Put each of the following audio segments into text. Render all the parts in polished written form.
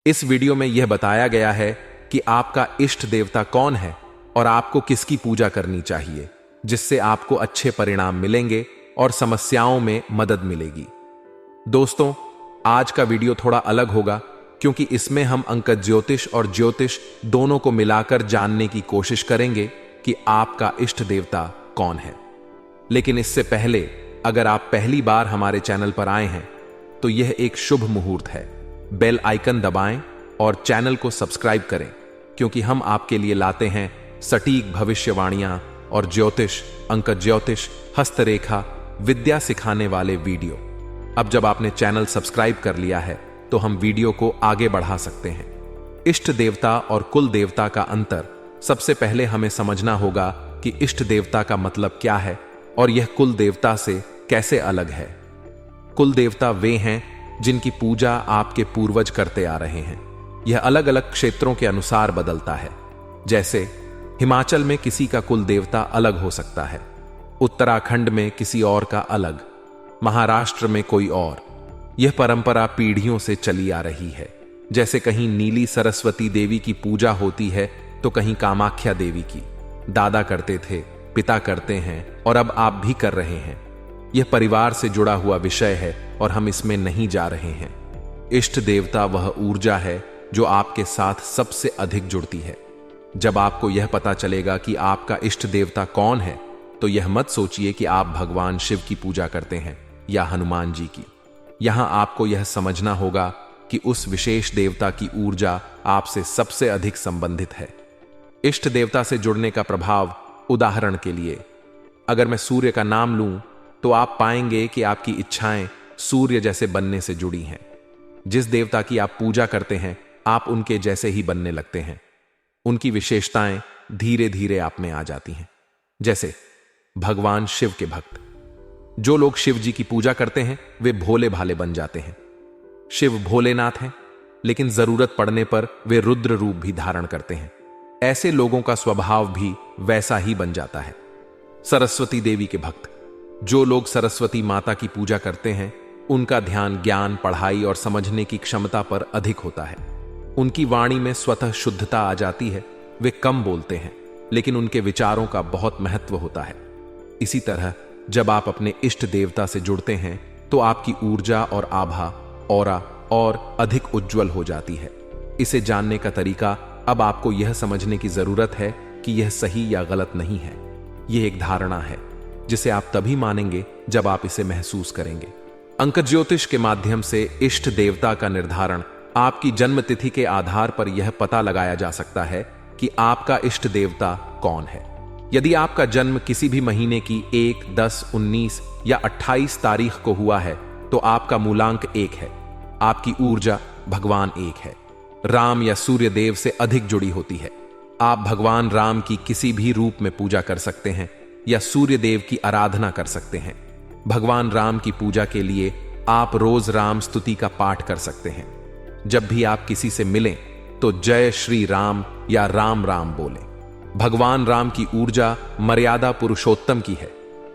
इस वीडियो में यह बताया गया है कि आपका इष्ट देवता कौन है और आपको किसकी पूजा करनी चाहिए, जिससे आपको अच्छे परिणाम मिलेंगे और समस्याओं में मदद मिलेगी। दोस्तों, आज का वीडियो थोड़ा अलग होगा क्योंकि इसमें हम अंक ज्योतिष और ज्योतिष दोनों को मिलाकर जानने की कोशिश करेंगे कि आपका इष्ट देवता कौन है। लेकिन इससे पहले अगर आप पहली बार हमारे चैनल पर आए हैं तो यह एक शुभ मुहूर्त है। बेल आइकन दबाएं और चैनल को सब्सक्राइब करें क्योंकि हम आपके लिए लाते हैं सटीक भविष्यवाणियां और ज्योतिष, अंक ज्योतिष, हस्तरेखा, विद्या सिखाने वाले वीडियो। अब जब आपने चैनल सब्सक्राइब कर लिया है तो हम वीडियो को आगे बढ़ा सकते हैं। इष्ट देवता और कुल देवता का अंतर। सबसे पहले हमें समझना होगा कि इष्ट देवता का मतलब क्या है और यह कुल देवता से कैसे अलग है। कुल देवता वे हैं जिनकी पूजा आपके पूर्वज करते आ रहे हैं। यह अलग अलग क्षेत्रों के अनुसार बदलता है। जैसे हिमाचल में किसी का कुल देवता अलग हो सकता है, उत्तराखंड में किसी और का अलग, महाराष्ट्र में कोई और। यह परंपरा पीढ़ियों से चली आ रही है। जैसे कहीं नीली सरस्वती देवी की पूजा होती है तो कहीं कामाख्या देवी की। दादा करते थे, पिता करते हैं और अब आप भी कर रहे हैं। यह परिवार से जुड़ा हुआ विषय है और हम इसमें नहीं जा रहे हैं। इष्ट देवता वह ऊर्जा है जो आपके साथ सबसे अधिक जुड़ती है। जब आपको यह पता चलेगा कि आपका इष्ट देवता कौन है तो यह मत सोचिए कि आप भगवान शिव की पूजा करते हैं या हनुमान जी की। यहां आपको यह समझना होगा कि उस विशेष देवता की ऊर्जा आपसे सबसे अधिक संबंधित है। इष्ट देवता से जुड़ने का प्रभाव, उदाहरण के लिए अगर मैं सूर्य का नाम लूं तो आप पाएंगे कि आपकी इच्छाएं सूर्य जैसे बनने से जुड़ी हैं। जिस देवता की आप पूजा करते हैं आप उनके जैसे ही बनने लगते हैं। उनकी विशेषताएं धीरे धीरे आप में आ जाती हैं। जैसे भगवान शिव के भक्त, जो लोग शिव जी की पूजा करते हैं वे भोले भाले बन जाते हैं। शिव भोलेनाथ हैं, लेकिन जरूरत पड़ने पर वे रुद्र रूप भी धारण करते हैं। ऐसे लोगों का स्वभाव भी वैसा ही बन जाता है। सरस्वती देवी के भक्त, जो लोग सरस्वती माता की पूजा करते हैं उनका ध्यान ज्ञान, पढ़ाई और समझने की क्षमता पर अधिक होता है। उनकी वाणी में स्वतः शुद्धता आ जाती है। वे कम बोलते हैं लेकिन उनके विचारों का बहुत महत्व होता है। इसी तरह जब आप अपने इष्ट देवता से जुड़ते हैं तो आपकी ऊर्जा और आभा, ऑरा और अधिक उज्जवल हो जाती है। इसे जानने का तरीका, अब आपको यह समझने की जरूरत है कि यह सही या गलत नहीं है। यह एक धारणा है जिसे आप तभी मानेंगे जब आप इसे महसूस करेंगे। अंक ज्योतिष के माध्यम से इष्ट देवता का निर्धारण, आपकी जन्म तिथि के आधार पर यह पता लगाया जा सकता है कि आपका इष्ट देवता कौन है। यदि आपका जन्म किसी भी महीने की 1, 10, 19 या 28 तारीख को हुआ है तो आपका मूलांक 1 है। आपकी ऊर्जा भगवान 1 है। राम या सूर्य देव से अधिक जुड़ी होती है। आप भगवान राम की किसी भी रूप में पूजा कर सकते हैं या सूर्य देव की आराधना कर सकते हैं। भगवान राम की पूजा के लिए आप रोज राम स्तुति का पाठ कर सकते हैं। जब भी आप किसी से मिलें तो जय श्री राम या राम राम बोलें। भगवान राम की ऊर्जा मर्यादा पुरुषोत्तम की है।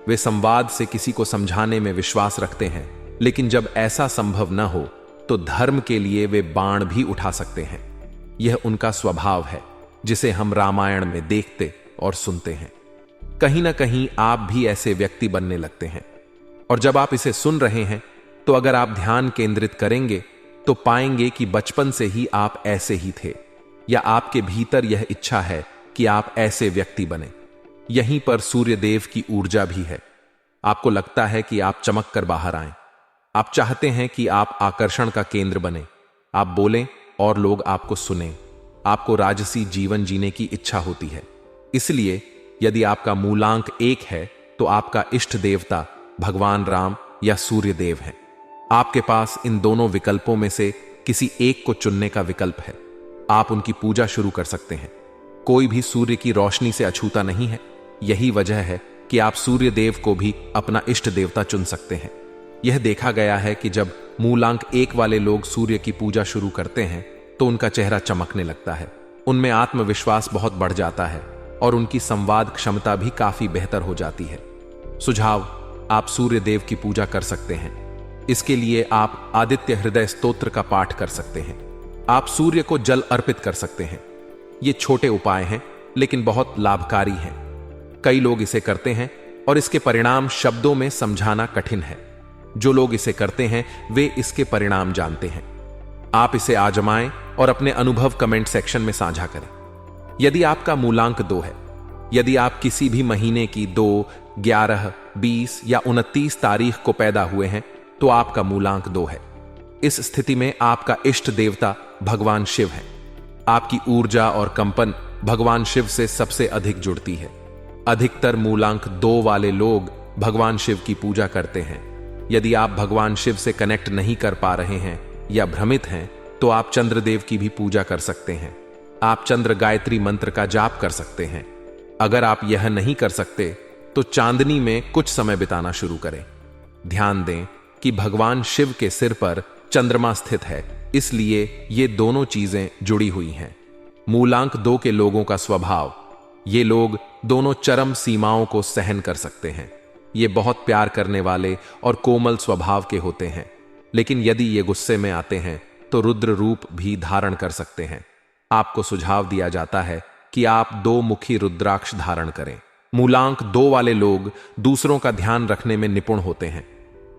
वे संवाद से किसी को समझाने में विश्वास रखते हैं, लेकिन जब ऐसा संभव न हो तो धर्म के लिए वे बाण भी उठा सकते हैं। यह उनका स्वभाव है जिसे हम रामायण में देखते और सुनते हैं। कहीं ना कहीं आप भी ऐसे व्यक्ति बनने लगते हैं। और जब आप इसे सुन रहे हैं तो अगर आप ध्यान केंद्रित करेंगे तो पाएंगे कि बचपन से ही आप ऐसे ही थे या आपके भीतर यह इच्छा है कि आप ऐसे व्यक्ति बने। यहीं पर सूर्य देव की ऊर्जा भी है। आपको लगता है कि आप चमक कर बाहर आएं। आप चाहते हैं कि आप आकर्षण का केंद्र बने। आप बोलें और लोग आपको सुनें। आपको राजसी जीवन जीने की इच्छा होती है। इसलिए यदि आपका मूलांक 1 है तो आपका इष्ट देवता भगवान राम या सूर्य देव है। आपके पास इन दोनों विकल्पों में से किसी एक को चुनने का विकल्प है। आप उनकी पूजा शुरू कर सकते हैं। कोई भी सूर्य की रोशनी से अछूता नहीं है। यही वजह है कि आप सूर्य देव को भी अपना इष्ट देवता चुन सकते हैं। यह देखा गया है कि जब मूलांक 1 वाले लोग सूर्य की पूजा शुरू करते हैं तो उनका चेहरा चमकने लगता है, उनमें आत्मविश्वास बहुत बढ़ जाता है और उनकी संवाद क्षमता भी काफी बेहतर हो जाती है। सुझाव, आप सूर्य देव की पूजा कर सकते हैं। इसके लिए आप आदित्य हृदय स्तोत्र का पाठ कर सकते हैं। आप सूर्य को जल अर्पित कर सकते हैं। ये छोटे उपाय हैं लेकिन बहुत लाभकारी हैं। कई लोग इसे करते हैं और इसके परिणाम शब्दों में समझाना कठिन है। जो लोग इसे करते हैं वे इसके परिणाम जानते हैं। आप इसे आजमाएं और अपने अनुभव कमेंट सेक्शन में साझा करें। यदि आपका मूलांक 2 है, यदि आप किसी भी महीने की 2, 11, 20 या 29 तारीख को पैदा हुए हैं तो आपका मूलांक 2 है। इस स्थिति में आपका इष्ट देवता भगवान शिव है। आपकी ऊर्जा और कंपन भगवान शिव से सबसे अधिक जुड़ती है। अधिकतर मूलांक 2 वाले लोग भगवान शिव की पूजा करते हैं। यदि आप भगवान शिव से कनेक्ट नहीं कर पा रहे हैं या भ्रमित हैं तो आप चंद्रदेव की भी पूजा कर सकते हैं। आप चंद्र गायत्री मंत्र का जाप कर सकते हैं। अगर आप यह नहीं कर सकते तो चांदनी में कुछ समय बिताना शुरू करें। ध्यान दें कि भगवान शिव के सिर पर चंद्रमा स्थित है, इसलिए ये दोनों चीजें जुड़ी हुई हैं। मूलांक 2 के लोगों का स्वभाव, ये लोग दोनों चरम सीमाओं को सहन कर सकते हैं। ये बहुत प्यार करने वाले और कोमल स्वभाव के होते हैं, लेकिन यदि ये गुस्से में आते हैं तो रुद्र रूप भी धारण कर सकते हैं। आपको सुझाव दिया जाता है कि आप 2 मुखी रुद्राक्ष धारण करें। मूलांक 2 वाले लोग दूसरों का ध्यान रखने में निपुण होते हैं,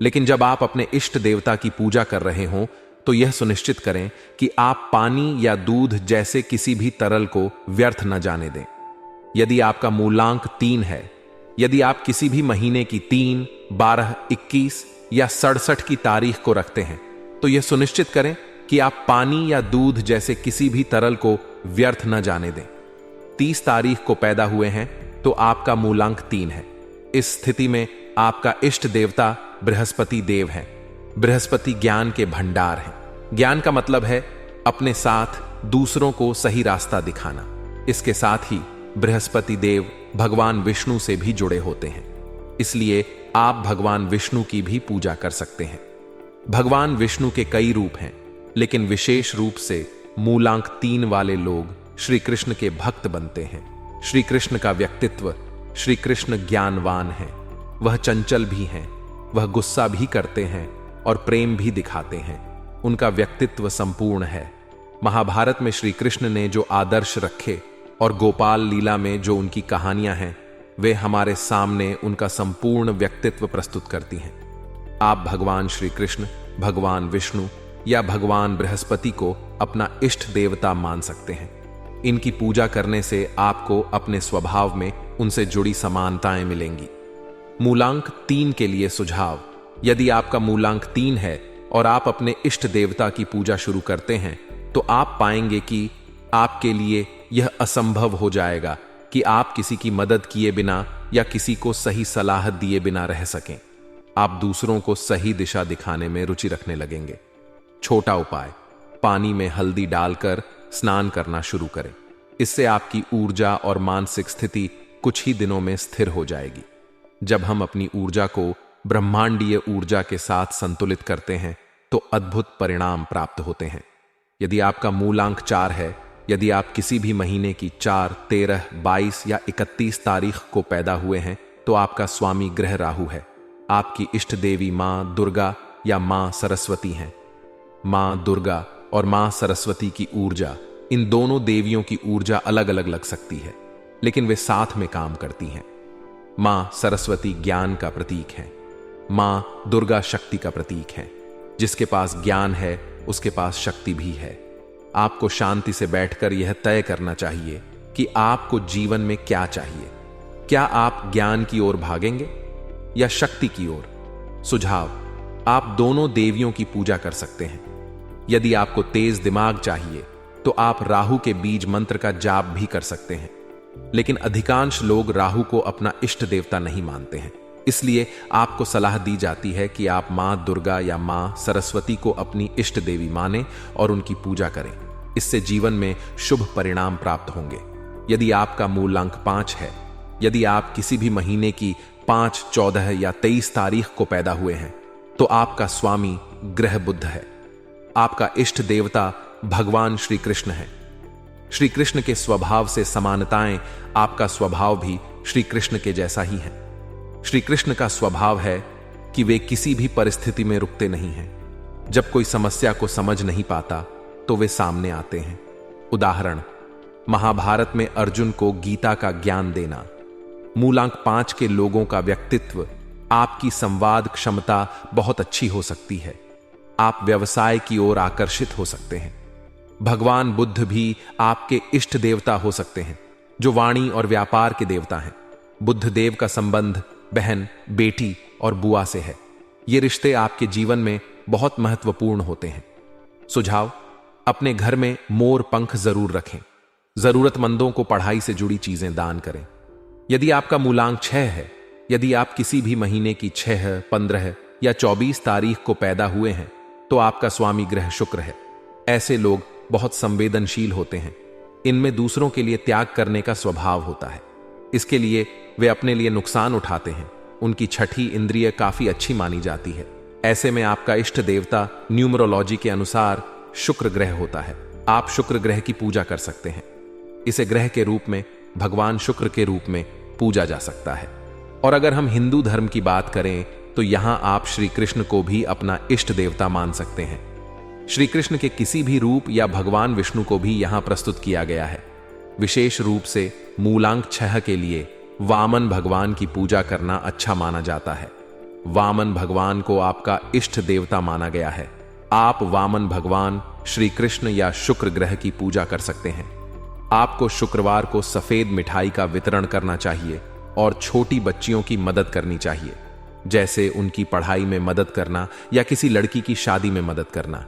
लेकिन जब आप अपने इष्ट देवता की पूजा कर रहे हों तो यह सुनिश्चित करें कि आप पानी या दूध जैसे किसी भी तरल को व्यर्थ न जाने दें। यदि आपका मूलांक 3 है, यदि आप किसी भी महीने की 3, 12, 21 या 67 की तारीख को रखते हैं तो यह सुनिश्चित करें कि आप पानी या दूध जैसे किसी भी तरल को व्यर्थ न जाने दें। 30 तारीख को पैदा हुए हैं तो आपका मूलांक 3 है। इस स्थिति में आपका इष्ट देवता बृहस्पति देव है। बृहस्पति ज्ञान के भंडार हैं। ज्ञान का मतलब है अपने साथ दूसरों को सही रास्ता दिखाना। इसके साथ ही बृहस्पति देव भगवान विष्णु से भी जुड़े होते हैं, इसलिए आप भगवान विष्णु की भी पूजा कर सकते हैं। भगवान विष्णु के कई रूप हैं, लेकिन विशेष रूप से मूलांक 3 वाले लोग श्री कृष्ण के भक्त बनते हैं। श्री कृष्ण का व्यक्तित्व, श्री कृष्ण ज्ञानवान है, वह चंचल भी हैं, वह गुस्सा भी करते हैं और प्रेम भी दिखाते हैं। उनका व्यक्तित्व संपूर्ण है। महाभारत में श्री कृष्ण ने जो आदर्श रखे और गोपाल लीला में जो उनकी कहानियां हैं, वे हमारे सामने उनका संपूर्ण व्यक्तित्व प्रस्तुत करती हैं। आप भगवान श्री कृष्ण, भगवान विष्णु या भगवान बृहस्पति को अपना इष्ट देवता मान सकते हैं। इनकी पूजा करने से आपको अपने स्वभाव में उनसे जुड़ी समानताएं मिलेंगी। मूलांक 3 के लिए सुझाव, यदि आपका मूलांक 3 है और आप अपने इष्ट देवता की पूजा शुरू करते हैं तो आप पाएंगे कि आपके लिए यह असंभव हो जाएगा कि आप किसी की मदद किए बिना या किसी को सही सलाह दिए बिना रह सकें। आप दूसरों को सही दिशा दिखाने में रुचि रखने लगेंगे। छोटा उपाय, पानी में हल्दी डालकर स्नान करना शुरू करें। इससे आपकी ऊर्जा और मानसिक स्थिति कुछ ही दिनों में स्थिर हो जाएगी। जब हम अपनी ऊर्जा को ब्रह्मांडीय ऊर्जा के साथ संतुलित करते हैं तो अद्भुत परिणाम प्राप्त होते हैं। यदि आपका मूलांक 4 है, यदि आप किसी भी महीने की 4, 13, 22 या 31 तारीख को पैदा हुए हैं तो आपका स्वामी ग्रह राहु है। आपकी इष्ट देवी मां दुर्गा या मां सरस्वती हैं। मां दुर्गा और मां सरस्वती की ऊर्जा, इन दोनों देवियों की ऊर्जा अलग अलग लग सकती है, लेकिन वे साथ में काम करती हैं। मां सरस्वती ज्ञान का प्रतीक है। मां दुर्गा शक्ति का प्रतीक है। जिसके पास ज्ञान है उसके पास शक्ति भी है। आपको शांति से बैठकर यह तय करना चाहिए कि आपको जीवन में क्या चाहिए। क्या आप ज्ञान की ओर भागेंगे या शक्ति की ओर? सुझाव, आप दोनों देवियों की पूजा कर सकते हैं। यदि आपको तेज दिमाग चाहिए तो आप राहु के बीज मंत्र का जाप भी कर सकते हैं, लेकिन अधिकांश लोग राहु को अपना इष्ट देवता नहीं मानते हैं। इसलिए आपको सलाह दी जाती है कि आप मां दुर्गा या मां सरस्वती को अपनी इष्ट देवी माने और उनकी पूजा करें। इससे जीवन में शुभ परिणाम प्राप्त होंगे। यदि आपका मूलांक 5 है, यदि आप किसी भी महीने की 5, 14 या 23 तारीख को पैदा हुए हैं तो आपका स्वामी ग्रह बुध है। आपका इष्ट देवता भगवान श्री कृष्ण है। श्री कृष्ण के स्वभाव से समानताएं, आपका स्वभाव भी श्री कृष्ण के जैसा ही है। श्री कृष्ण का स्वभाव है कि वे किसी भी परिस्थिति में रुकते नहीं हैं। जब कोई समस्या को समझ नहीं पाता तो वे सामने आते हैं। उदाहरण, महाभारत में अर्जुन को गीता का ज्ञान देना। मूलांक 5 के लोगों का व्यक्तित्व, आपकी संवाद क्षमता बहुत अच्छी हो सकती है। आप व्यवसाय की ओर आकर्षित हो सकते हैं। भगवान बुद्ध भी आपके इष्ट देवता हो सकते हैं, जो वाणी और व्यापार के देवता हैं। बुद्ध देव का संबंध बहन, बेटी और बुआ से है। ये रिश्ते आपके जीवन में बहुत महत्वपूर्ण होते हैं। सुझाव, अपने घर में मोर पंख जरूर रखें। जरूरतमंदों को पढ़ाई से जुड़ी चीजें दान करें। यदि आपका मूलांक 6 है, यदि आप किसी भी महीने की 6, 15 या 24 तारीख को पैदा हुए हैं, तो आपका स्वामी ग्रह शुक्र है। ऐसे लोग बहुत संवेदनशील होते हैं। इनमें दूसरों के लिए त्याग करने का स्वभाव होता है। इसके लिए वे अपने लिए नुकसान उठाते हैं। उनकी छठी इंद्रिय काफी अच्छी मानी जाती है। ऐसे में आपका इष्ट देवता न्यूमरोलॉजी के अनुसार शुक्र ग्रह होता है। आप शुक्र ग्रह की पूजा कर सकते हैं। इसे ग्रह के रूप में, भगवान शुक्र के रूप में पूजा जा सकता है। और अगर हम हिंदू धर्म की बात करें तो यहां आप श्री कृष्ण को भी अपना इष्ट देवता मान सकते हैं। श्री कृष्ण के किसी भी रूप या भगवान विष्णु को भी यहां प्रस्तुत किया गया है। विशेष रूप से मूलांक 6 के लिए वामन भगवान की पूजा करना अच्छा माना जाता है। वामन भगवान को आपका इष्ट देवता माना गया है। आप वामन भगवान, श्री कृष्ण या शुक्र ग्रह की पूजा कर सकते हैं। आपको शुक्रवार को सफेद मिठाई का वितरण करना चाहिए और छोटी बच्चियों की मदद करनी चाहिए, जैसे उनकी पढ़ाई में मदद करना या किसी लड़की की शादी में मदद करना।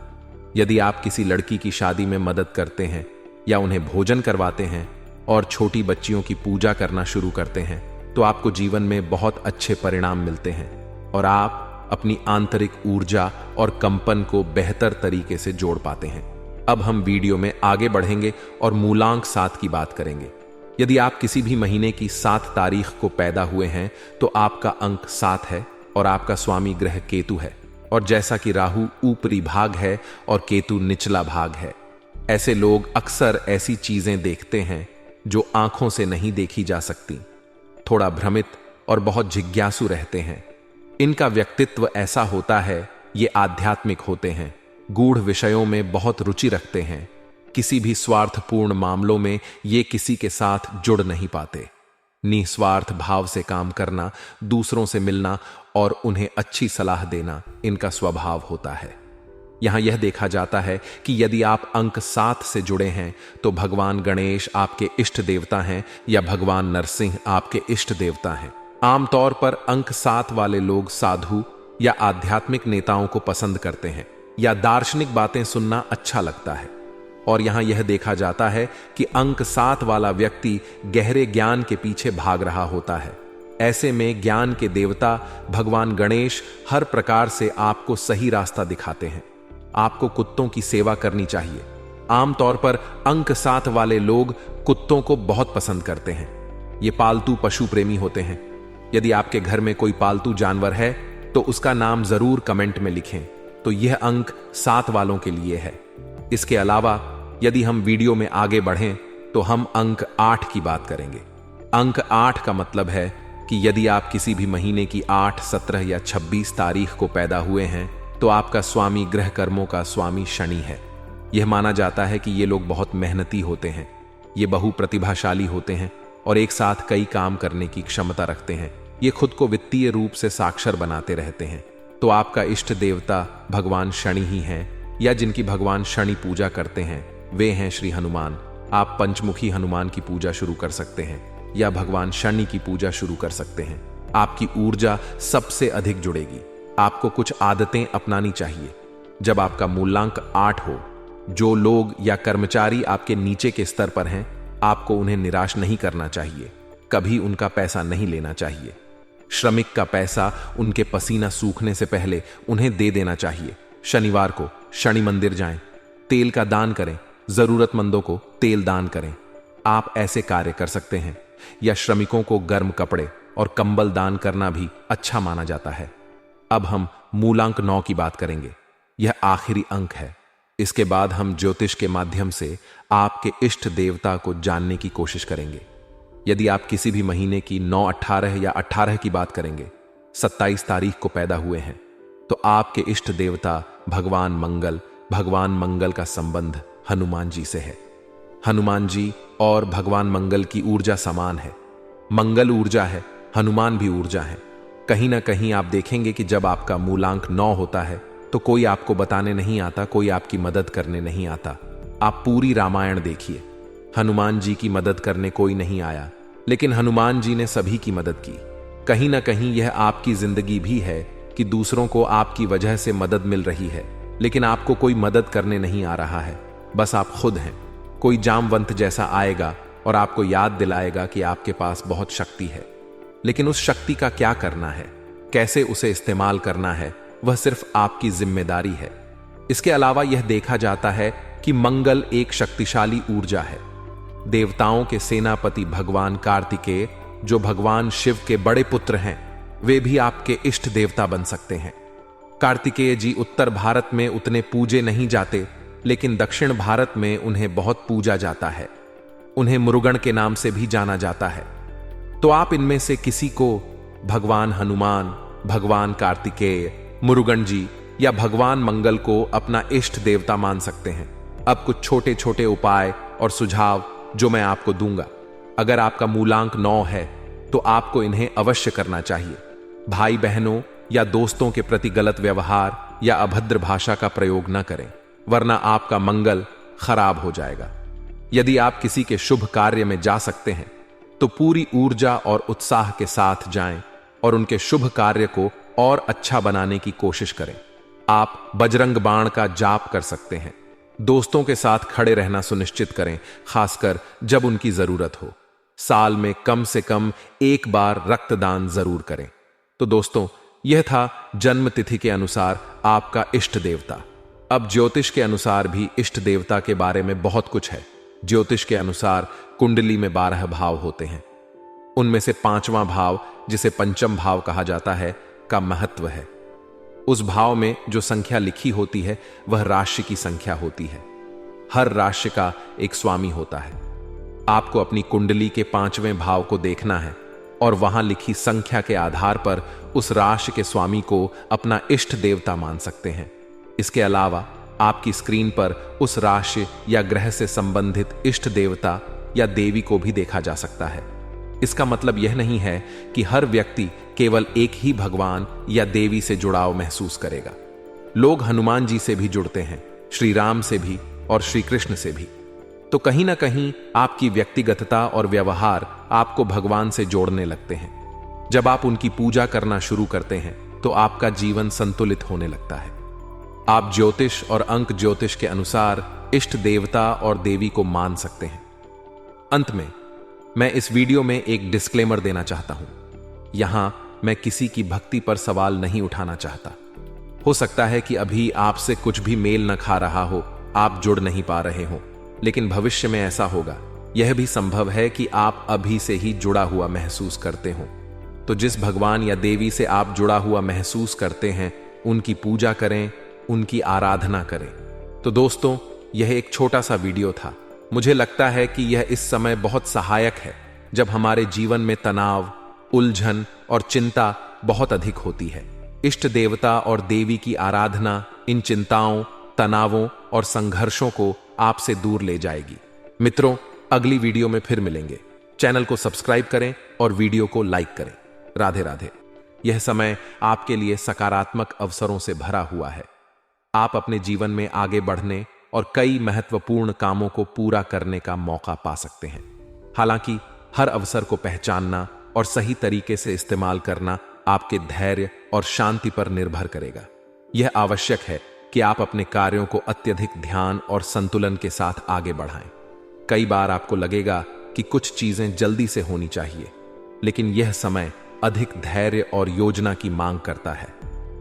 यदि आप किसी लड़की की शादी में मदद करते हैं या उन्हें भोजन करवाते हैं और छोटी बच्चियों की पूजा करना शुरू करते हैं, तो आपको जीवन में बहुत अच्छे परिणाम मिलते हैं और आप अपनी आंतरिक ऊर्जा और कंपन को बेहतर तरीके से जोड़ पाते हैं। अब हम वीडियो में आगे बढ़ेंगे और मूलांक 7 की बात करेंगे। यदि आप किसी भी महीने की 7 तारीख को पैदा हुए हैं, तो आपका अंक 7 है और आपका स्वामी ग्रह केतु है। और जैसा कि राहु ऊपरी भाग है और केतु निचला भाग है, ऐसे लोग अक्सर ऐसी चीजें देखते हैं जो आंखों से नहीं देखी जा सकती। थोड़ा भ्रमित और बहुत जिज्ञासु रहते हैं। इनका व्यक्तित्व ऐसा होता है, ये आध्यात्मिक होते हैं, गूढ़ विषयों में बहुत रुचि रखते हैं। किसी भी स्वार्थपूर्ण मामलों में ये किसी के साथ जुड़ नहीं पाते। निस्वार्थ भाव से काम करना, दूसरों से मिलना और उन्हें अच्छी सलाह देना इनका स्वभाव होता है। यहां यह देखा जाता है कि यदि आप अंक 7 से जुड़े हैं तो भगवान गणेश आपके इष्ट देवता हैं या भगवान नरसिंह आपके इष्ट देवता हैं। आमतौर पर अंक 7 वाले लोग साधु या आध्यात्मिक नेताओं को पसंद करते हैं या दार्शनिक बातें सुनना अच्छा लगता है। और यहां यह देखा जाता है कि अंक 7 वाला व्यक्ति गहरे ज्ञान के पीछे भाग रहा होता है। ऐसे में ज्ञान के देवता भगवान गणेश हर प्रकार से आपको सही रास्ता दिखाते हैं। आपको कुत्तों की सेवा करनी चाहिए। आमतौर पर अंक 7 वाले लोग कुत्तों को बहुत पसंद करते हैं। ये पालतू पशु प्रेमी होते हैं। यदि आपके घर में कोई पालतू जानवर है तो उसका नाम जरूर कमेंट में लिखें, तो यह अंक 7 वालों के लिए है। इसके अलावा यदि हम वीडियो में आगे बढ़ें तो हम अंक 8 की बात करेंगे। अंक 8 का मतलब है कि यदि आप किसी भी महीने की 8, 17 या 26 तारीख को पैदा हुए हैं, तो आपका स्वामी ग्रह कर्मों का स्वामी शनि है। यह माना जाता है कि ये लोग बहुत मेहनती होते हैं, ये बहु प्रतिभाशाली होते हैं और एक साथ कई काम करने की क्षमता रखते हैं। ये खुद को वित्तीय रूप से साक्षर बनाते रहते हैं। तो आपका इष्ट देवता भगवान शनि ही हैं, या जिनकी भगवान शनि पूजा करते हैं वे हैं श्री हनुमान। आप पंचमुखी हनुमान की पूजा शुरू कर सकते हैं या भगवान शनि की पूजा शुरू कर सकते हैं। आपकी ऊर्जा सबसे अधिक जुड़ेगी। आपको कुछ आदतें अपनानी चाहिए। जब आपका मूलांक 8 हो, जो लोग या कर्मचारी आपके नीचे के स्तर पर हैं, आपको उन्हें निराश नहीं करना चाहिए। कभी उनका पैसा नहीं लेना चाहिए। श्रमिक का पैसा उनके पसीना सूखने से पहले उन्हें दे देना चाहिए। शनिवार को शनि मंदिर जाएं, तेल का दान करें, जरूरतमंदों को तेल दान करें। आप ऐसे कार्य कर सकते हैं। या श्रमिकों को गर्म कपड़े और कंबल दान करना भी अच्छा माना जाता है। अब हम मूलांक 9 की बात करेंगे। यह आखिरी अंक है। इसके बाद हम ज्योतिष के माध्यम से आपके इष्ट देवता को जानने की कोशिश करेंगे। यदि आप किसी भी महीने की 9, 18 या 18 की बात करेंगे, 27 तारीख को पैदा हुए हैं, तो आपके इष्ट देवता भगवान मंगल भगवान मंगल का संबंध हनुमान जी से है। हनुमान जी और भगवान मंगल की ऊर्जा समान है। मंगल ऊर्जा है, हनुमान भी ऊर्जा है। कहीं ना कहीं आप देखेंगे कि जब आपका मूलांक 9 होता है तो कोई आपको बताने नहीं आता, कोई आपकी मदद करने नहीं आता। आप पूरी रामायण देखिए, हनुमान जी की मदद करने कोई नहीं आया, लेकिन हनुमान जी ने सभी की मदद की। कहीं ना कहीं यह आपकी जिंदगी भी है कि दूसरों को आपकी वजह से मदद मिल रही है, लेकिन आपको कोई मदद करने नहीं आ रहा है, बस आप खुद हैं। कोई जामवंत जैसा आएगा और आपको याद दिलाएगा कि आपके पास बहुत शक्ति है, लेकिन उस शक्ति का क्या करना है, कैसे उसे इस्तेमाल करना है, वह सिर्फ आपकी जिम्मेदारी है। इसके अलावा यह देखा जाता है कि मंगल एक शक्तिशाली ऊर्जा है। देवताओं के सेनापति भगवान कार्तिकेय, जो भगवान शिव के बड़े पुत्र हैं, वे भी आपके इष्ट देवता बन सकते हैं। कार्तिकेय जी उत्तर भारत में उतने पूजे नहीं जाते, लेकिन दक्षिण भारत में उन्हें बहुत पूजा जाता है। उन्हें मुरुगन के नाम से भी जाना जाता है। तो आप इनमें से किसी को भगवान हनुमान, भगवान कार्तिकेय, मुरुगन जी या भगवान मंगल को अपना इष्ट देवता मान सकते हैं। अब कुछ छोटे छोटे उपाय और सुझाव जो मैं आपको दूंगा। अगर आपका मूलांक 9 है तो आपको इन्हें अवश्य करना चाहिए। भाई बहनों या दोस्तों के प्रति गलत व्यवहार या अभद्र भाषा का प्रयोग न करें, वरना आपका मंगल खराब हो जाएगा। यदि आप किसी के शुभ कार्य में जा सकते हैं तो पूरी ऊर्जा और उत्साह के साथ जाएं और उनके शुभ कार्य को और अच्छा बनाने की कोशिश करें। आप बजरंग बाण का जाप कर सकते हैं। दोस्तों के साथ खड़े रहना सुनिश्चित करें, खासकर जब उनकी जरूरत हो। साल में कम से कम एक बार रक्तदान जरूर करें। तो दोस्तों, यह था जन्म तिथि के अनुसार आपका इष्ट देवता। अब ज्योतिष के अनुसार भी इष्ट देवता के बारे में बहुत कुछ है। ज्योतिष के अनुसार कुंडली में 12 भाव होते हैं। उनमें से 5वां भाव, जिसे पंचम भाव कहा जाता है, का महत्व है। उस भाव में जो संख्या लिखी होती है वह राशि की संख्या होती है। हर राशि का एक स्वामी होता है। आपको अपनी कुंडली के 5वें भाव को देखना है और वहां लिखी संख्या के आधार पर उस राशि के स्वामी को अपना इष्ट देवता मान सकते हैं। इसके अलावा आपकी स्क्रीन पर उस राशि या ग्रह से संबंधित इष्ट देवता या देवी को भी देखा जा सकता है। इसका मतलब यह नहीं है कि हर व्यक्ति केवल एक ही भगवान या देवी से जुड़ाव महसूस करेगा। लोग हनुमान जी से भी जुड़ते हैं, श्री राम से भी और श्री कृष्ण से भी। तो कहीं ना कहीं आपकी व्यक्तिगतता और व्यवहार आपको भगवान से जोड़ने लगते हैं। जब आप उनकी पूजा करना शुरू करते हैं तो आपका जीवन संतुलित होने लगता है। आप ज्योतिष और अंक ज्योतिष के अनुसार इष्ट देवता और देवी को मान सकते हैं। अंत में मैं इस वीडियो में एक डिस्क्लेमर देना चाहता हूं। यहां मैं किसी की भक्ति पर सवाल नहीं उठाना चाहता। हो सकता है कि अभी आपसे कुछ भी मेल न खा रहा हो, आप जुड़ नहीं पा रहे हो, लेकिन भविष्य में ऐसा होगा। यह भी संभव है कि आप अभी से ही जुड़ा हुआ महसूस करते हो। तो जिस भगवान या देवी से आप जुड़ा हुआ महसूस करते हैं, उनकी पूजा करें, उनकी आराधना करें। तो दोस्तों, यह एक छोटा सा वीडियो था। मुझे लगता है कि यह इस समय बहुत सहायक है, जब हमारे जीवन में तनाव, उलझन और चिंता बहुत अधिक होती है। इष्ट देवता और देवी की आराधना इन चिंताओं, तनावों और संघर्षों को आपसे दूर ले जाएगी। मित्रों, अगली वीडियो में फिर मिलेंगे। चैनल को सब्सक्राइब करें और वीडियो को लाइक करें। राधे राधे। यह समय आपके लिए सकारात्मक अवसरों से भरा हुआ है। आप अपने जीवन में आगे बढ़ने और कई महत्वपूर्ण कामों को पूरा करने का मौका पा सकते हैं। हालांकि हर अवसर को पहचानना और सही तरीके से इस्तेमाल करना आपके धैर्य और शांति पर निर्भर करेगा। यह आवश्यक है कि आप अपने कार्यों को अत्यधिक ध्यान और संतुलन के साथ आगे बढ़ाएं। कई बार आपको लगेगा कि कुछ चीजें जल्दी से होनी चाहिए, लेकिन यह समय अधिक धैर्य और योजना की मांग करता है।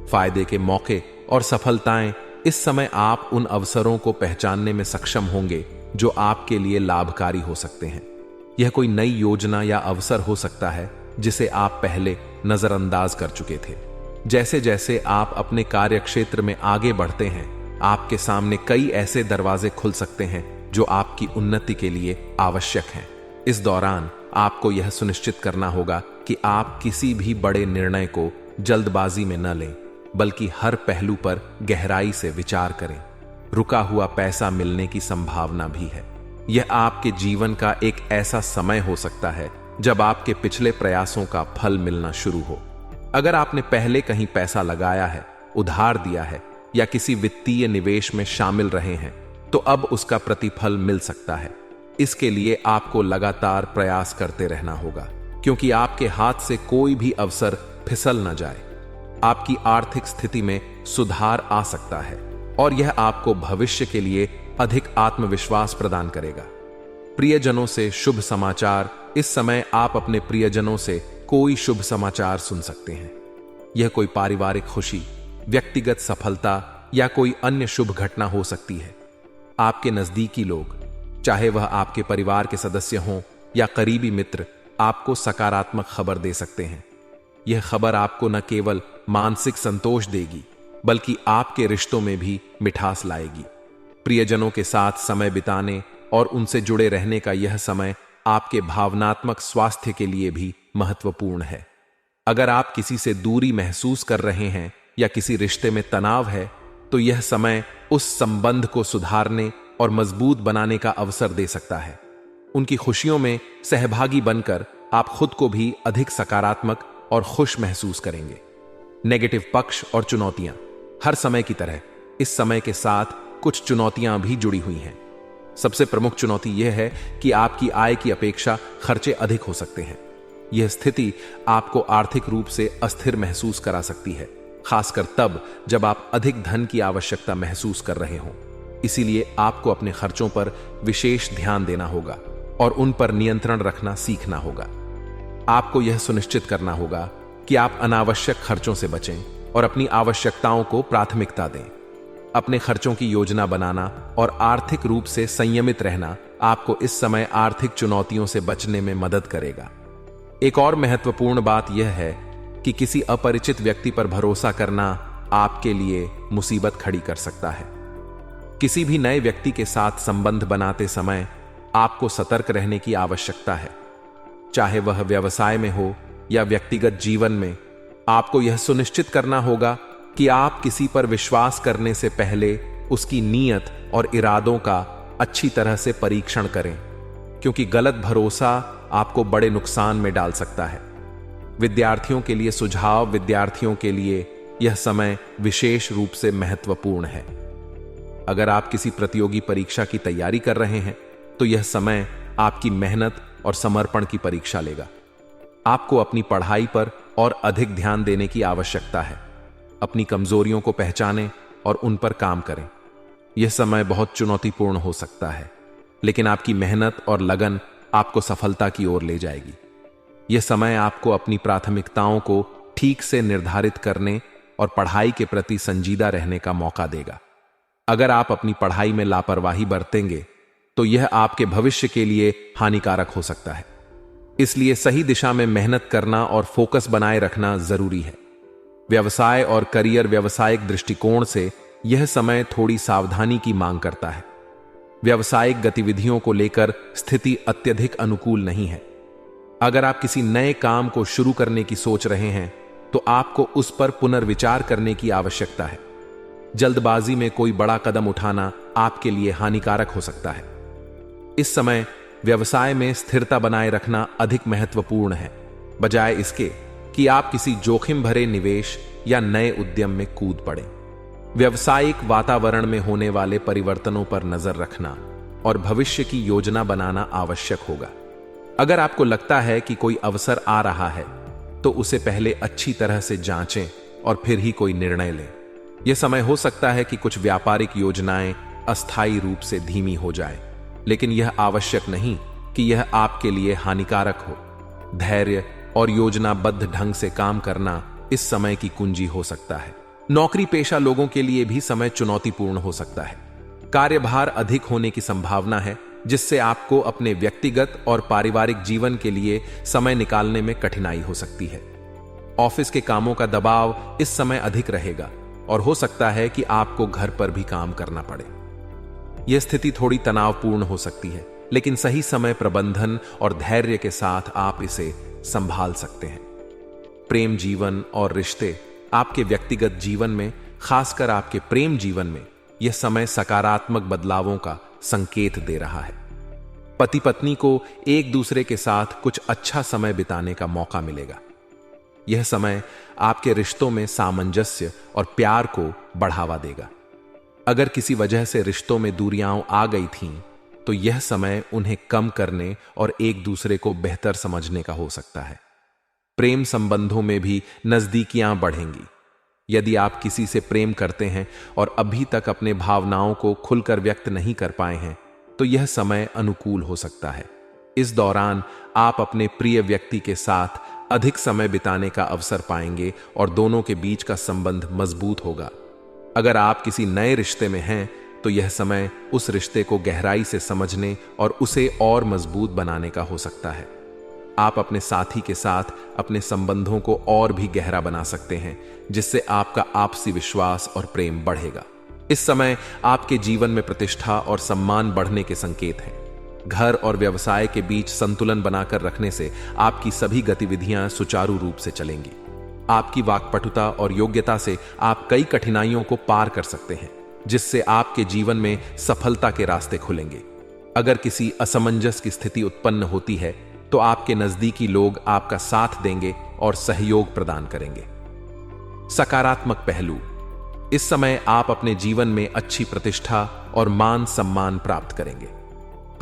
फायदे के मौके और सफलताएं इस समय आप उन अवसरों को पहचानने में सक्षम होंगे जो आपके लिए लाभकारी हो सकते हैं। यह कोई नई योजना या अवसर हो सकता है जिसे आप पहले नजरअंदाज कर चुके थे। जैसे जैसे आप अपने कार्य क्षेत्र में आगे बढ़ते हैं, आपके सामने कई ऐसे दरवाजे खुल सकते हैं जो आपकी उन्नति के लिए आवश्यक हैं। इस दौरान आपको यह सुनिश्चित करना होगा कि आप किसी भी बड़े निर्णय को जल्दबाजी में न लें, बल्कि हर पहलू पर गहराई से विचार करें। रुका हुआ पैसा मिलने की संभावना भी है। यह आपके जीवन का एक ऐसा समय हो सकता है जब आपके पिछले प्रयासों का फल मिलना शुरू हो। अगर आपने पहले कहीं पैसा लगाया है, उधार दिया है या किसी वित्तीय निवेश में शामिल रहे हैं, तो अब उसका प्रतिफल मिल सकता है। इसके लिए आपको लगातार प्रयास करते रहना होगा, क्योंकि आपके हाथ से कोई भी अवसर फिसल न जाए। आपकी आर्थिक स्थिति में सुधार आ सकता है और यह आपको भविष्य के लिए अधिक आत्मविश्वास प्रदान करेगा। प्रियजनों से शुभ समाचार। इस समय आप अपने प्रियजनों से कोई शुभ समाचार सुन सकते हैं। यह कोई पारिवारिक खुशी, व्यक्तिगत सफलता या कोई अन्य शुभ घटना हो सकती है। आपके नजदीकी लोग, चाहे वह आपके परिवार के सदस्य हों या करीबी मित्र, आपको सकारात्मक खबर दे सकते हैं। यह खबर आपको न केवल मानसिक संतोष देगी, बल्कि आपके रिश्तों में भी मिठास लाएगी। प्रियजनों के साथ समय बिताने और उनसे जुड़े रहने का यह समय आपके भावनात्मक स्वास्थ्य के लिए भी महत्वपूर्ण है। अगर आप किसी से दूरी महसूस कर रहे हैं या किसी रिश्ते में तनाव है, तो यह समय उस संबंध को सुधारने और मजबूत बनाने का अवसर दे सकता है। उनकी खुशियों में सहभागी बनकर आप खुद को भी अधिक सकारात्मक और खुश महसूस करेंगे। नेगेटिव पक्ष और चुनौतियां। हर समय की तरह इस समय के साथ कुछ चुनौतियां भी जुड़ी हुई हैं। सबसे प्रमुख चुनौती यह है कि आपकी आय की अपेक्षा खर्चे अधिक हो सकते हैं। यह स्थिति आपको आर्थिक रूप से अस्थिर महसूस करा सकती है, खासकर तब जब आप अधिक धन की आवश्यकता महसूस कर रहे हों। इसीलिए आपको अपने खर्चों पर विशेष ध्यान देना होगा और उन पर नियंत्रण रखना सीखना होगा। आपको यह सुनिश्चित करना होगा कि आप अनावश्यक खर्चों से बचें और अपनी आवश्यकताओं को प्राथमिकता दें। अपने खर्चों की योजना बनाना और आर्थिक रूप से संयमित रहना आपको इस समय आर्थिक चुनौतियों से बचने में मदद करेगा। एक और महत्वपूर्ण बात यह है कि किसी अपरिचित व्यक्ति पर भरोसा करना आपके लिए मुसीबत खड़ी कर सकता है। किसी भी नए व्यक्ति के साथ संबंध बनाते समय आपको सतर्क रहने की आवश्यकता है। चाहे वह व्यवसाय में हो या व्यक्तिगत जीवन में, आपको यह सुनिश्चित करना होगा कि आप किसी पर विश्वास करने से पहले उसकी नीयत और इरादों का अच्छी तरह से परीक्षण करें, क्योंकि गलत भरोसा आपको बड़े नुकसान में डाल सकता है। विद्यार्थियों के लिए सुझाव। विद्यार्थियों के लिए यह समय विशेष रूप से महत्वपूर्ण है। अगर आप किसी प्रतियोगी परीक्षा की तैयारी कर रहे हैं, तो यह समय आपकी मेहनत और समर्पण की परीक्षा लेगा। आपको अपनी पढ़ाई पर और अधिक ध्यान देने की आवश्यकता है। अपनी कमजोरियों को पहचानें और उन पर काम करें। यह समय बहुत चुनौतीपूर्ण हो सकता है, लेकिन आपकी मेहनत और लगन आपको सफलता की ओर ले जाएगी। यह समय आपको अपनी प्राथमिकताओं को ठीक से निर्धारित करने और पढ़ाई के प्रति संजीदा रहने का मौका देगा। अगर आप अपनी पढ़ाई में लापरवाही बरतेंगे, तो यह आपके भविष्य के लिए हानिकारक हो सकता है। इसलिए सही दिशा में मेहनत करना और फोकस बनाए रखना जरूरी है। व्यवसाय और करियर। व्यावसायिक दृष्टिकोण से यह समय थोड़ी सावधानी की मांग करता है। व्यावसायिक गतिविधियों को लेकर स्थिति अत्यधिक अनुकूल नहीं है। अगर आप किसी नए काम को शुरू करने की सोच रहे हैं, तो आपको उस पर पुनर्विचार करने की आवश्यकता है। जल्दबाजी में कोई बड़ा कदम उठाना आपके लिए हानिकारक हो सकता है। इस समय व्यवसाय में स्थिरता बनाए रखना अधिक महत्वपूर्ण है, बजाय इसके कि आप किसी जोखिम भरे निवेश या नए उद्यम में कूद पड़ें। व्यावसायिक वातावरण में होने वाले परिवर्तनों पर नजर रखना और भविष्य की योजना बनाना आवश्यक होगा। अगर आपको लगता है कि कोई अवसर आ रहा है, तो उसे पहले अच्छी तरह से जांचें और फिर ही कोई निर्णय लें। यह समय हो सकता है कि कुछ व्यापारिक योजनाएं अस्थायी रूप से धीमी हो जाए, लेकिन यह आवश्यक नहीं कि यह आपके लिए हानिकारक हो। धैर्य और योजनाबद्ध ढंग से काम करना इस समय की कुंजी हो सकता है। नौकरी पेशा लोगों के लिए भी समय चुनौतीपूर्ण हो सकता है। कार्यभार अधिक होने की संभावना है, जिससे आपको अपने व्यक्तिगत और पारिवारिक जीवन के लिए समय निकालने में कठिनाई हो सकती है। ऑफिस के कामों का दबाव इस समय अधिक रहेगा और हो सकता है कि आपको घर पर भी काम करना पड़े। यह स्थिति थोड़ी तनावपूर्ण हो सकती है, लेकिन सही समय प्रबंधन और धैर्य के साथ आप इसे संभाल सकते हैं। प्रेम जीवन और रिश्ते। आपके व्यक्तिगत जीवन में, खासकर आपके प्रेम जीवन में, यह समय सकारात्मक बदलावों का संकेत दे रहा है। पति पत्नी को एक दूसरे के साथ कुछ अच्छा समय बिताने का मौका मिलेगा। यह समय आपके रिश्तों में सामंजस्य और प्यार को बढ़ावा देगा। अगर किसी वजह से रिश्तों में दूरियां आ गई थीं, तो यह समय उन्हें कम करने और एक दूसरे को बेहतर समझने का हो सकता है। प्रेम संबंधों में भी नजदीकियां बढ़ेंगी। यदि आप किसी से प्रेम करते हैं और अभी तक अपने भावनाओं को खुलकर व्यक्त नहीं कर पाए हैं, तो यह समय अनुकूल हो सकता है। इस दौरान आप अपने प्रिय व्यक्ति के साथ अधिक समय बिताने का अवसर पाएंगे और दोनों के बीच का संबंध मजबूत होगा। अगर आप किसी नए रिश्ते में हैं, तो यह समय उस रिश्ते को गहराई से समझने और उसे और मजबूत बनाने का हो सकता है। आप अपने साथी के साथ अपने संबंधों को और भी गहरा बना सकते हैं, जिससे आपका आपसी विश्वास और प्रेम बढ़ेगा। इस समय आपके जीवन में प्रतिष्ठा और सम्मान बढ़ने के संकेत हैं। घर और व्यवसाय के बीच संतुलन बनाकर रखने से आपकी सभी गतिविधियां सुचारू रूप से चलेंगी। आपकी वाक्पटुता और योग्यता से आप कई कठिनाइयों को पार कर सकते हैं, जिससे आपके जीवन में सफलता के रास्ते खुलेंगे। अगर किसी असमंजस की स्थिति उत्पन्न होती है, तो आपके नजदीकी लोग आपका साथ देंगे और सहयोग प्रदान करेंगे। सकारात्मक पहलू: इस समय आप अपने जीवन में अच्छी प्रतिष्ठा और मान सम्मान प्राप्त करेंगे।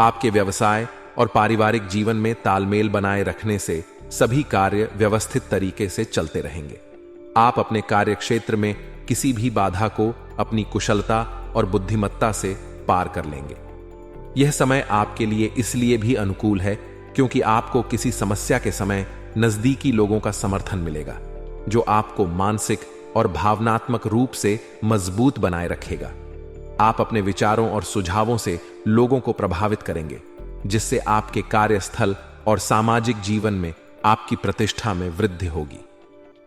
आपके व्यवसाय और पारिवारिक जीवन में तालमेल बनाए रखने से सभी कार्य व्यवस्थित तरीके से चलते रहेंगे। आप अपने कार्यक्षेत्र में किसी भी बाधा को अपनी कुशलता और बुद्धिमत्ता से पार कर लेंगे। यह समय आपके लिए इसलिए भी अनुकूल है क्योंकि आपको किसी समस्या के समय नजदीकी लोगों का समर्थन मिलेगा, जो आपको मानसिक और भावनात्मक रूप से मजबूत बनाए रखेगा। आप अपने विचारों और सुझावों से लोगों को प्रभावित करेंगे, जिससे आपके कार्यस्थल और सामाजिक जीवन में आपकी प्रतिष्ठा में वृद्धि होगी।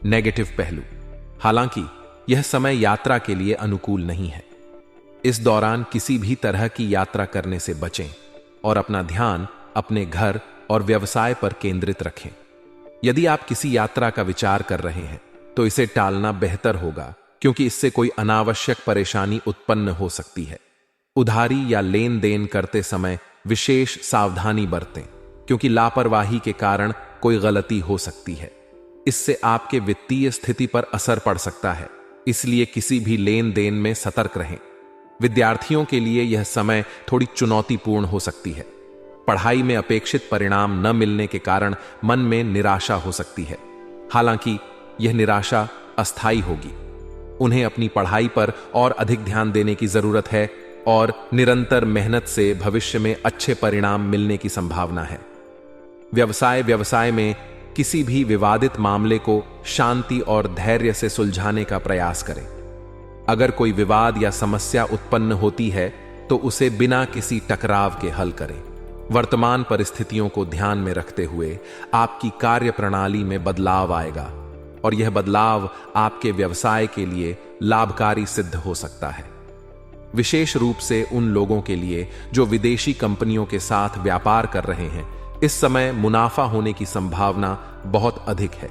नेगेटिव पहलू: हालांकि यह समय यात्रा के लिए अनुकूल नहीं है। इस दौरान किसी भी तरह की यात्रा करने से बचें और अपना ध्यान अपने घर और व्यवसाय पर केंद्रित रखें। यदि आप किसी यात्रा का विचार कर रहे हैं, तो इसे टालना बेहतर होगा, क्योंकि इससे कोई अनावश्यक परेशानी उत्पन्न हो सकती है। उधारी या लेन देन करते समय विशेष सावधानी बरतें, क्योंकि लापरवाही के कारण कोई गलती हो सकती है। इससे आपके वित्तीय स्थिति पर असर पड़ सकता है, इसलिए किसी भी लेन देन में सतर्क रहें। विद्यार्थियों के लिए यह समय थोड़ी चुनौतीपूर्ण हो सकती है। पढ़ाई में अपेक्षित परिणाम न मिलने के कारण मन में निराशा हो सकती है। हालांकि यह निराशा अस्थायी होगी। उन्हें अपनी पढ़ाई पर और अधिक ध्यान देने की जरूरत है और निरंतर मेहनत से भविष्य में अच्छे परिणाम मिलने की संभावना है। व्यवसाय में किसी भी विवादित मामले को शांति और धैर्य से सुलझाने का प्रयास करें। अगर कोई विवाद या समस्या उत्पन्न होती है, तो उसे बिना किसी टकराव के हल करें। वर्तमान परिस्थितियों को ध्यान में रखते हुए आपकी कार्य प्रणाली में बदलाव आएगा और यह बदलाव आपके व्यवसाय के लिए लाभकारी सिद्ध हो सकता है। विशेष रूप से उन लोगों के लिए जो विदेशी कंपनियों के साथ व्यापार कर रहे हैं, इस समय मुनाफा होने की संभावना बहुत अधिक है।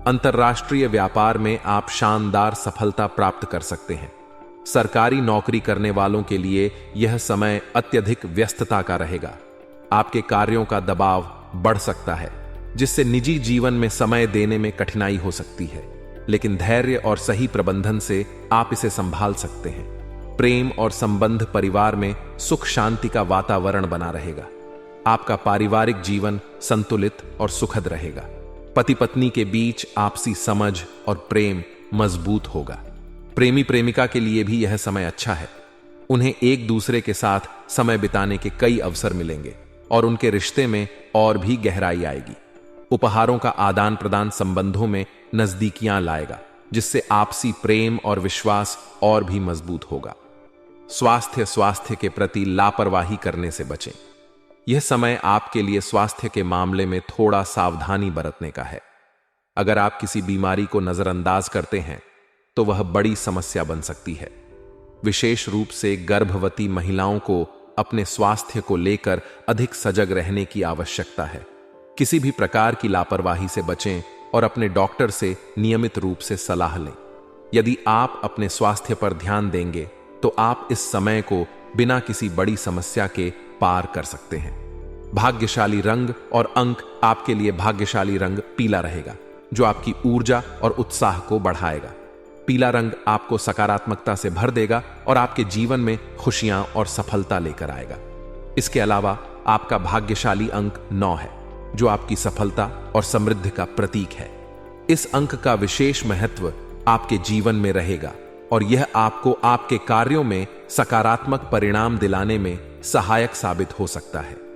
अंतर्राष्ट्रीय व्यापार में आप शानदार सफलता प्राप्त कर सकते हैं। सरकारी नौकरी करने वालों के लिए यह समय अत्यधिक व्यस्तता का रहेगा। आपके कार्यों का दबाव बढ़ सकता है, जिससे निजी जीवन में समय देने में कठिनाई हो सकती है, लेकिन धैर्य और सही प्रबंधन से आप इसे संभाल सकते हैं। प्रेम और संबंध परिवार में सुख शांति का वातावरण बना रहेगा। आपका पारिवारिक जीवन संतुलित और सुखद रहेगा। पति पत्नी के बीच आपसी समझ और प्रेम मजबूत होगा। प्रेमी प्रेमिका के लिए भी यह समय अच्छा है। उन्हें एक दूसरे के साथ समय बिताने के कई अवसर मिलेंगे और उनके रिश्ते में और भी गहराई आएगी। उपहारों का आदान प्रदान संबंधों में नजदीकियां लाएगा, जिससे आपसी प्रेम और विश्वास और भी मजबूत होगा। स्वास्थ्य के प्रति लापरवाही करने से बचें। यह समय आपके लिए स्वास्थ्य के मामले में थोड़ा सावधानी बरतने का है। अगर आप किसी बीमारी को नजरअंदाज करते हैं, तो वह बड़ी समस्या बन सकती है। विशेष रूप से गर्भवती महिलाओं को अपने स्वास्थ्य को लेकर अधिक सजग रहने की आवश्यकता है। किसी भी प्रकार की लापरवाही से बचें और अपने डॉक्टर से नियमित रूप से सलाह लें। यदि आप अपने स्वास्थ्य पर ध्यान देंगे, तो तो आप इस समय को बिना किसी बड़ी समस्या के पार कर सकते हैं। भाग्यशाली रंग और अंक आपके लिए भाग्यशाली रंग पीला रहेगा, जो आपकी ऊर्जा और उत्साह को बढ़ाएगा। पीला रंग आपको सकारात्मकता से भर देगा और आपके जीवन में खुशियां और सफलता लेकर आएगा। इसके अलावा आपका भाग्यशाली अंक 9 है, जो आपकी सफलता और समृद्धि का प्रतीक है। इस अंक का विशेष महत्व आपके जीवन में रहेगा और यह आपको आपके कार्यों में सकारात्मक परिणाम दिलाने में सहायक साबित हो सकता है।